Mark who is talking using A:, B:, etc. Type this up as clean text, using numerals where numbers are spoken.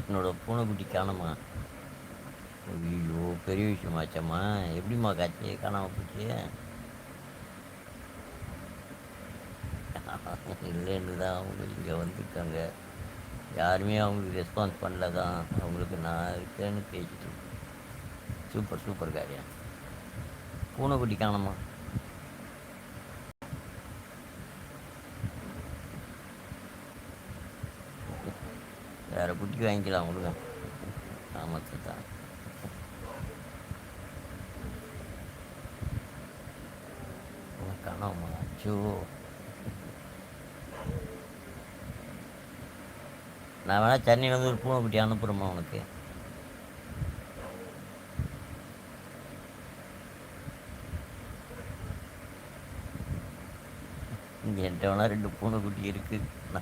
A: என்னோட பூனைக்குட்டி காணுமா? ஐயோ! பெரிய விஷயமாச்சேம்மா. எப்படிம்மா காச்சு? காணாம போச்சு? இல்லைன்னு தான் அவங்க இங்கே வந்திருக்காங்க. யாருமே அவங்களுக்கு ரெஸ்பான்ஸ் பண்ணல தான். அவங்களுக்கு நான் இருக்கேன்னு பேசிட்டு இருக்கேன். சூப்பர் சூப்பர் காரியம். பூனைக்குட்டி காணுமா? வேறு குட்டி வாங்கிக்கலாம் கொடுங்க. ஆமாத்து தான். காணாமா? அச்சோ! நான் வேணா சென்னையிலேருந்து ஒரு பூனைக்குட்டி அனுப்புகிறேம்மா உனக்கு. இங்கே என்கிட்ட வேணா 2 பூனைக்குட்டி இருக்குது.